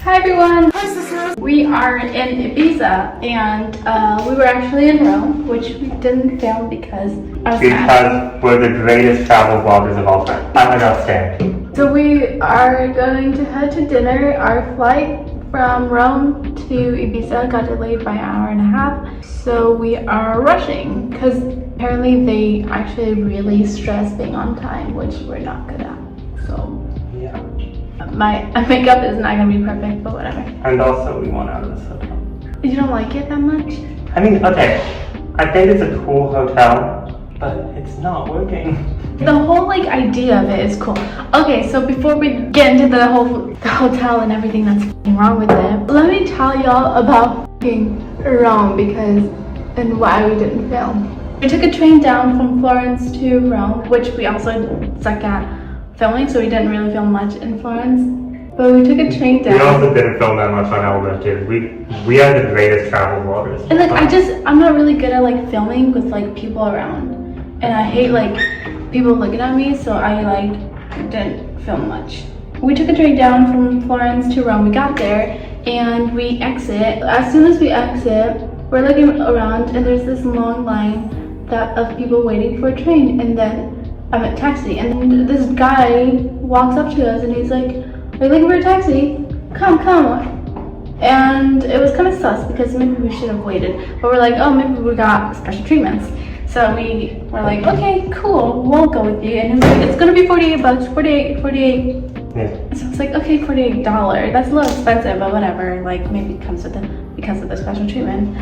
Hi everyone! Hi sisters! We are in Ibiza and we were actually in Rome, which we didn't film because we're the greatest travel vloggers of all time. I got stand. So we are going to head to dinner. Our flight from Rome to Ibiza got delayed by an hour and a half. So we are rushing because apparently they actually really stress being on time, which we're not good at. So yeah. My makeup is not going to be perfect, but whatever. And also we want out of this hotel. You don't like it that much? I mean, okay. I think it's a cool hotel, but it's not working. The whole idea of it is cool. Okay, so before we get into the hotel and everything that's wrong with it, let me tell y'all about Rome and why we didn't film. We took a train down from Florence to Rome, which we also suck at filming, so we didn't really film much in Florence. But we took a train down. We also didn't film that much on Elba too. We are the greatest travel vloggers. And I'm not really good at filming with people around. And I hate people looking at me, so I didn't film much. We took a train down from Florence to Rome. We got there and we exit. As soon as we exit, we're looking around and there's this long line of people waiting for a train, and then I'm at taxi, and this guy walks up to us and he's like, "Are you looking for a taxi? Come." And it was kind of sus because maybe we should have waited, but we're like, oh, maybe we got special treatments. So we were like, okay, cool, we'll go with you. And he's like, it's gonna be 48 bucks, 48. Yeah. So it's like, okay, $48. That's a little expensive, but whatever. Maybe it comes with it because of the special treatment.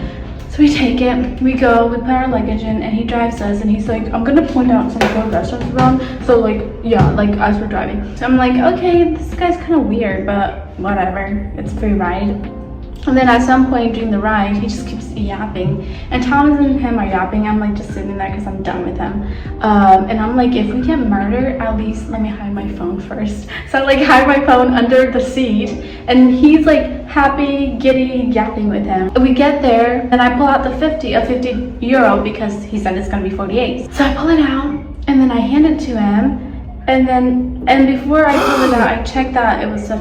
So we take it, we go, we put our luggage in, and he drives us, and he's like, I'm gonna point out some good restaurants around. So as we're driving. So I'm like, okay, this guy's kind of weird, but whatever, it's a free ride. And then at some point during the ride, he just keeps yapping. And Thomas and him are yapping. I'm just sitting there because I'm done with him. And I'm like, if we get murdered, at least let me hide my phone first. So I hide my phone under the seat. And he's happy, giddy, yapping with him. We get there, and I pull out the 50 euro because he said it's gonna be 48. So I pull it out, and then I hand it to him. And before I pull it out, I checked that it was a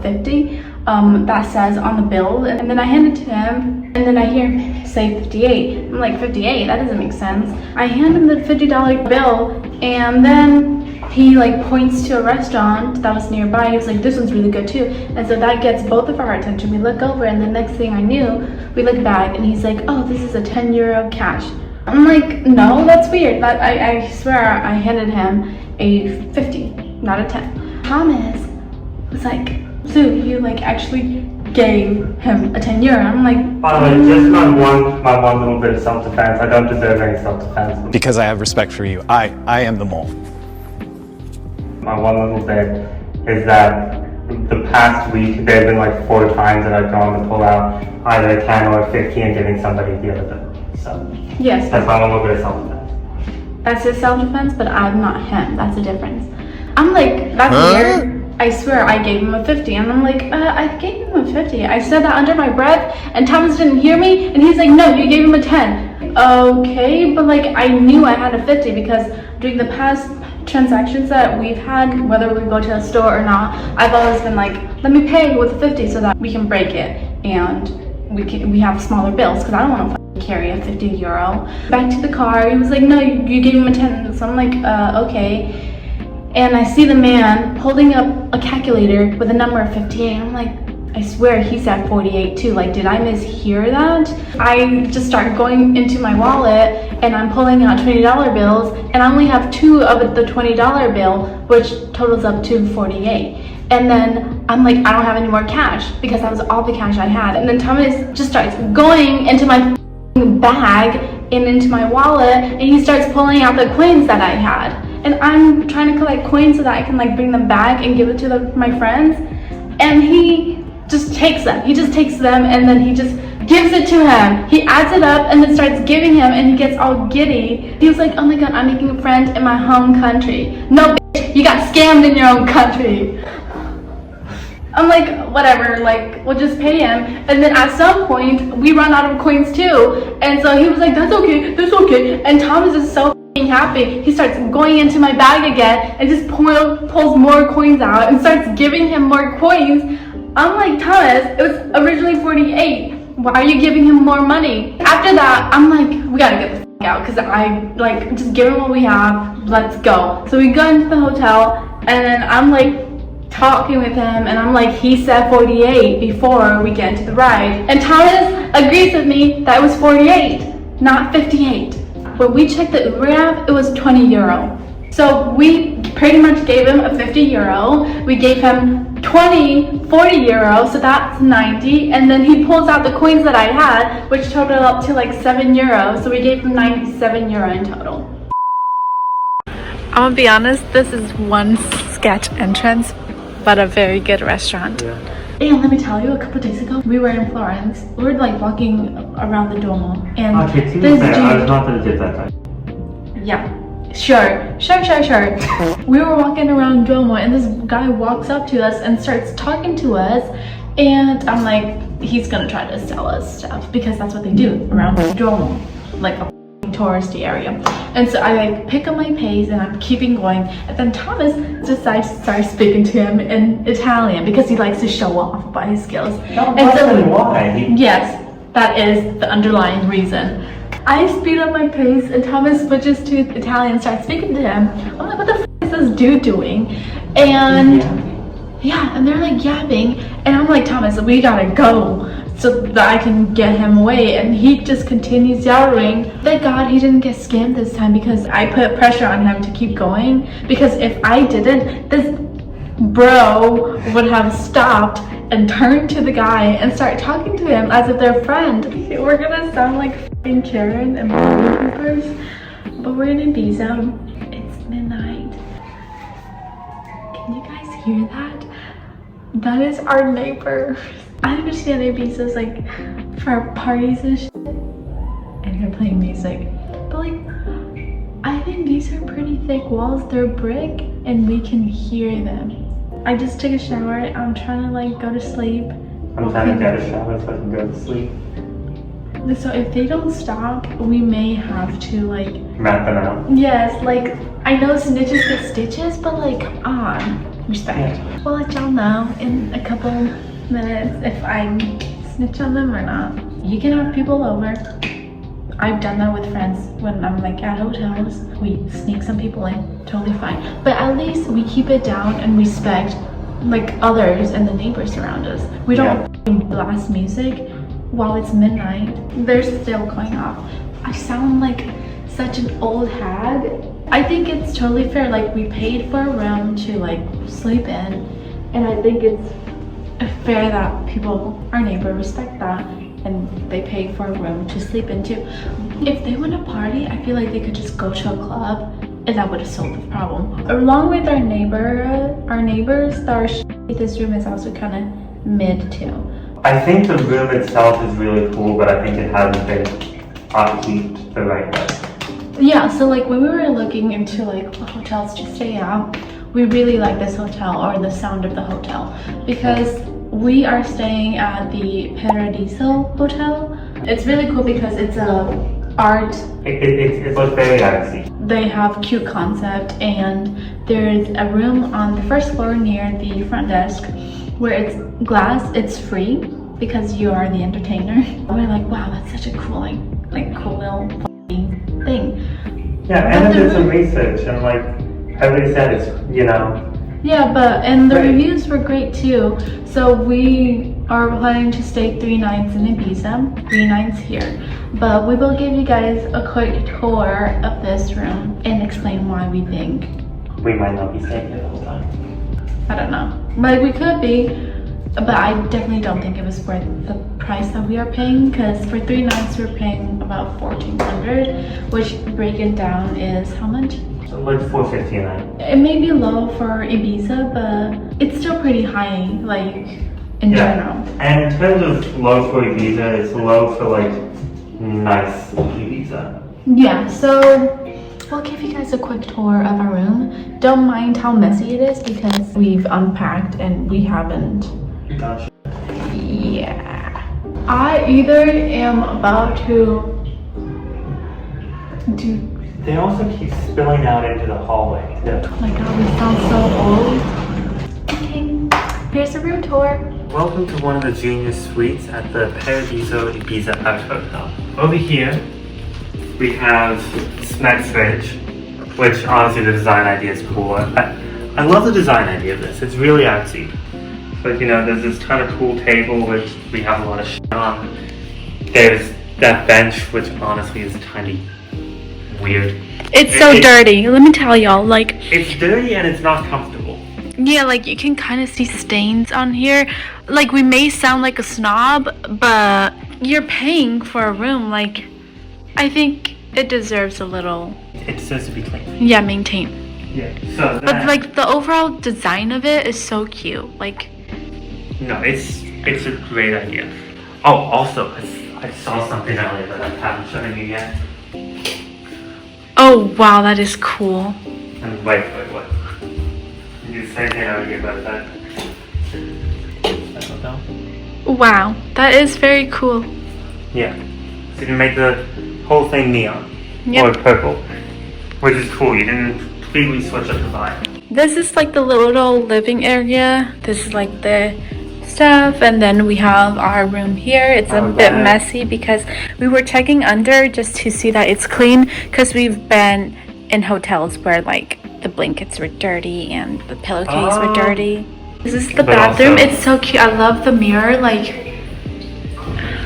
50. That says on the bill, and then I hand it to him, and then I hear him say 58. I'm like, 58? That doesn't make sense. I hand him the $50 bill, and then he points to a restaurant that was nearby. He was like, this one's really good too. And so that gets both of our attention. We look over, and the next thing I knew, we look back, and he's like, oh, this is a 10 euro cash. I'm like, no, that's weird. I swear I handed him a 50, not a 10. Thomas was like, so you actually gave him a 10 euro. I'm like, by the way, just my one little bit of self-defense. I don't deserve any self-defense. Because I have respect for you. I am the mole. My one little bit is that the past week there have been 4 times that I've gone to pull out either a 10 or a 50 and giving somebody the other bit. So yes, that's my one little bit of self-defense. That's his self-defense, but I'm not him. That's the difference. I'm like, that's weird. I swear I gave him a 50, and I'm like, I gave him a 50. I said that under my breath, and Thomas didn't hear me, and he's like, no, you gave him a 10. Okay, but I knew I had a 50 because during the past transactions that we've had, whether we go to a store or not, I've always been like, let me pay with 50 so that we can break it and we have smaller bills, because I don't want to carry a 50 euro. Back to the car, he was like, no, you gave him a 10. So I'm like, okay. And I see the man holding up a calculator with a number of 58. I'm like, I swear he said 48 too. Did I mishear that? I just start going into my wallet and I'm pulling out $20 bills, and I only have 2 of the $20 bill, which totals up to 48. And then I'm like, I don't have any more cash because that was all the cash I had. And then Thomas just starts going into my bag and into my wallet, and he starts pulling out the coins that I had. And I'm trying to collect coins so that I can bring them back and give it to my friends. And he just takes them. He just takes them, and then he just gives it to him. He adds it up and then starts giving him, and he gets all giddy. He was like, oh my god, I'm making a friend in my home country. No, bitch, you got scammed in your own country. I'm like, whatever, we'll just pay him. And then at some point, we run out of coins too. And so he was like, that's okay. And Thomas is so happy. He starts going into my bag again and just pulls more coins out and starts giving him more coins. I'm like, Thomas, it was originally 48. Why are you giving him more money? After that, I'm like, we gotta get the f out, because I like just give him what we have, let's go. So we go into the hotel, and then I'm like talking with him, and I'm like, he said 48 before we get into the ride, and Thomas agrees with me that it was 48, not 58. When we checked the Uber app, it was 20 euro. So we pretty much gave him a 50 euro. We gave him 40 euro, so that's 90. And then he pulls out the coins that I had, which totaled up to like 7 euro. So we gave him 97 euro in total. I'm gonna be honest, this is one sketch entrance, but a very good restaurant. Yeah. And let me tell you, a couple of days ago, we were in Florence. We were like walking around the Duomo, and Okay, to be this fair, I was dude, not legit that time. yeah, sure. We were walking around Duomo, and this guy walks up to us and starts talking to us, and I'm like, he's gonna try to sell us stuff, because that's what they do around Duomo, like a touristy area. And so I like pick up my pace and I'm keeping going, and then Thomas decides to start speaking to him in Italian because he likes to show off about his skills. Why? Yes, that is the underlying reason. I speed up my pace and Thomas switches to Italian and starts speaking to him. I'm like, what the f is this dude doing? And yeah, and they're like yapping, and I'm like, Thomas, we gotta go so that I can get him away. And he just continues yelling. Thank God he didn't get scammed this time, because I put pressure on him to keep going, because if I didn't, this bro would have stopped and turned to the guy and start talking to him as if they're a friend. We're gonna sound like f***ing Karen and Bobby Poopers, but we're in Ibiza. It's midnight. Can you guys hear that? That is our neighbor. I understand Ibiza's like for parties and shit, and they're playing music, but like, I think these are pretty thick walls. They're brick, and we can hear them. I just took a shower. I'm trying to like go to sleep. I'm trying to get a shower so I can go to sleep. So if they don't stop, we may have to like Map them out. Yes, like, I know snitches get stitches, but like, come on, respect. We'll let y'all know in a couple minutes if I snitch on them or not. You can have people over. I've done that with friends when I'm like at hotels. We sneak some people in, totally fine. But at least we keep it down and respect like others and the neighbors around us. We don't blast music while it's midnight. They're still going off. I sound like such an old hag. I think it's totally fair. Like, we paid for a room to like sleep in, and I think it's fair that people, our neighbor, respect that, and they pay for a room to sleep in too. If they want to party, I feel like they could just go to a club, and that would have solved the problem. Along with our neighbors, this room is also kind of mid too. I think the room itself is really cool, but I think it hasn't been upkept the right way. Yeah, so like when we were looking into like hotels to stay at, we really like this hotel, or the sound of the hotel, because we are staying at the Paradiso Hotel. It's really cool because it's a art. It's like very artsy. They have cute concept, and there's a room on the first floor near the front desk where it's glass. It's free because you are the entertainer. We're like, wow, that's such a cool like cool little thing. Yeah, and then did some research, and like everybody said, it's, you know. Yeah, and the reviews were great too. So we are planning to stay 3 nights in Ibiza, 3 nights here. But we will give you guys a quick tour of this room and explain why we think We might not be staying here the whole time. I don't know. Like, we could be, but I definitely don't think it was worth the price that we are paying, because for 3 nights we're paying about $1,400, which breaking down is how much? So like $450 a night. It may be low for Ibiza, but it's still pretty high, like, in general. And in terms of low for Ibiza, it's low for like nice Ibiza. Yeah, so we'll give you guys a quick tour of our room. Don't mind how messy it is, because we've unpacked and we haven't. Gosh. Yeah. I either am about to do. They also keep spilling out into the hallway too. Oh my god, we sound so old. Okay, here's the room tour. Welcome to one of the junior suites at the Paradiso IBIZA Hotel. Over here, we have Smeg's fridge, which honestly the design idea is cool. I love the design idea of this. It's really artsy. But you know, there's this kind of cool table which we have a lot of shit on. There's that bench, which honestly is kind of weird. It's so dirty. Let me tell y'all, like, it's dirty and it's not comfortable. yeah, like you can kind of see stains on here. Like, we may sound like a snob, but you're paying for a room. Like, I think it deserves a little, It deserves to be clean. yeah, maintained. Yeah. So But like the overall design of it is so cute. Like, no, it's a great idea. Oh, also, I saw something earlier that I haven't shown you yet. oh wow, that is cool. And wait. You say thing over here about that. I don't know. Wow, that is very cool. Yeah. So you can make the whole thing neon. Yep. Or purple. Which is cool. You didn't completely switch up the vibe. This is like the little living area. This is like the stuff, and then we have our room here. It's a bit messy because we were checking under just to see that it's clean, because we've been in hotels where like the blankets were dirty and the pillowcase were dirty. This is the bathroom. also- It's so cute. I love the mirror. Like,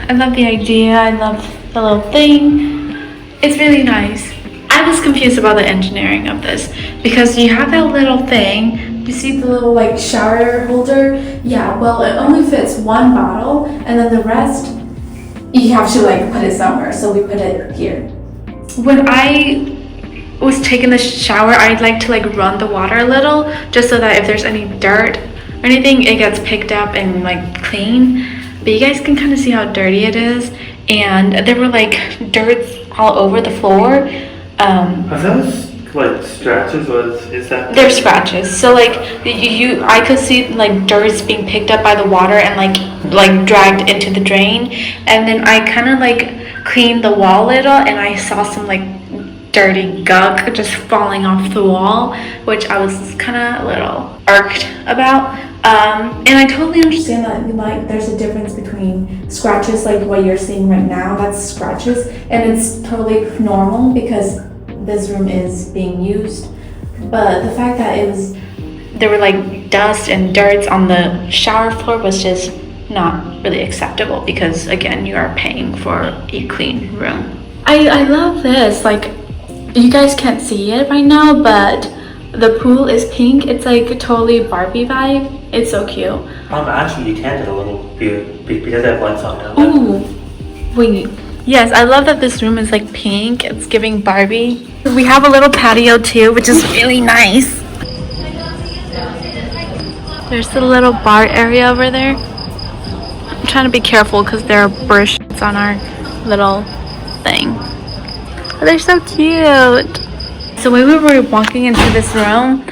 I love the idea. I love the little thing. It's really nice. I was confused about the engineering of this because you have that little thing. You see the little like shower holder? Yeah, well, it only fits one bottle, and then the rest you have to like put it somewhere. So we put it here. When I was taking the shower, I'd like to like run the water a little, just so that if there's any dirt or anything, it gets picked up and like clean. But you guys can kind of see how dirty it is, and there were like dirts all over the floor. Are those like scratches, or is that? They're scratches. So like I could see like dirts being picked up by the water and like dragged into the drain, and then I kind of like cleaned the wall a little, and I saw some like dirty gunk just falling off the wall, which I was kind of a little irked about. And I totally understand that like there's a difference between scratches like what you're seeing right now, that's scratches, and it's totally normal because this room is being used. But the fact that there were like dust and dirt on the shower floor was just not really acceptable, because again, you are paying for a clean room. I love this. Like, you guys can't see it right now, but the pool is pink. It's like a totally Barbie vibe. It's so cute. Actually, you can do a little bit because they have lights on now. Ooh, wait. Yes, I love that this room is like pink. It's giving Barbie. We have a little patio too, which is really nice. There's the little bar area over there. I'm trying to be careful because there are bushes on our little thing. Oh, they're so cute. So when we were walking into this room,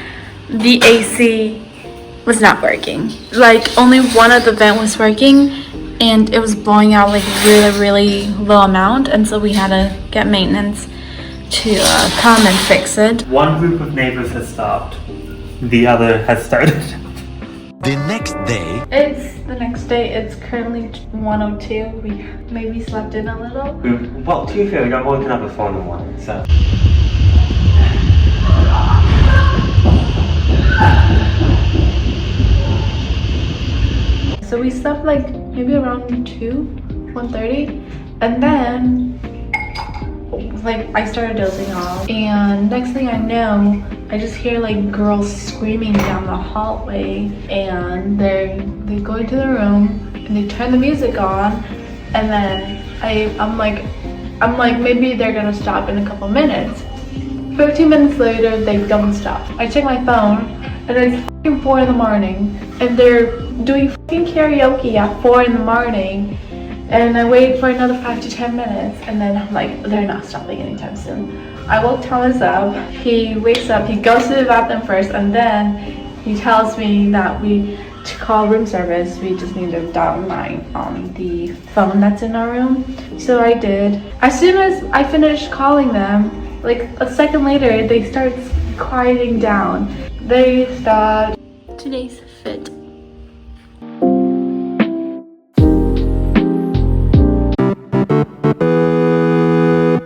the AC was not working. Like, only one of the vent was working, and it was blowing out like really low amount, and so we had to get maintenance to come and fix it. One group of neighbors has stopped. The other has started. The next day, It's the next day. It's currently 1:02. We maybe slept in a little. Well, to be fair, we got woken up at 4 in the morning, so. So we slept like maybe around 1:30, and then like I started dozing off, and next thing I know, I just hear like girls screaming down the hallway, and they go into the room and they turn the music on, and then I'm like maybe they're gonna stop in a couple minutes. 15 minutes later, they don't stop. I check my phone, and it's fucking 4 in the morning, and they're doing fucking karaoke at 4 in the morning. And I wait for another 5 to 10 minutes, and then I'm like, they're not stopping anytime soon. I woke Thomas up. He wakes up, he goes to the bathroom first, and then he tells me that to call room service, we just need to dial 9 on the phone that's in our room. So I did. As soon as I finished calling them, like a second later, they start quieting down. They stopped. Today's fit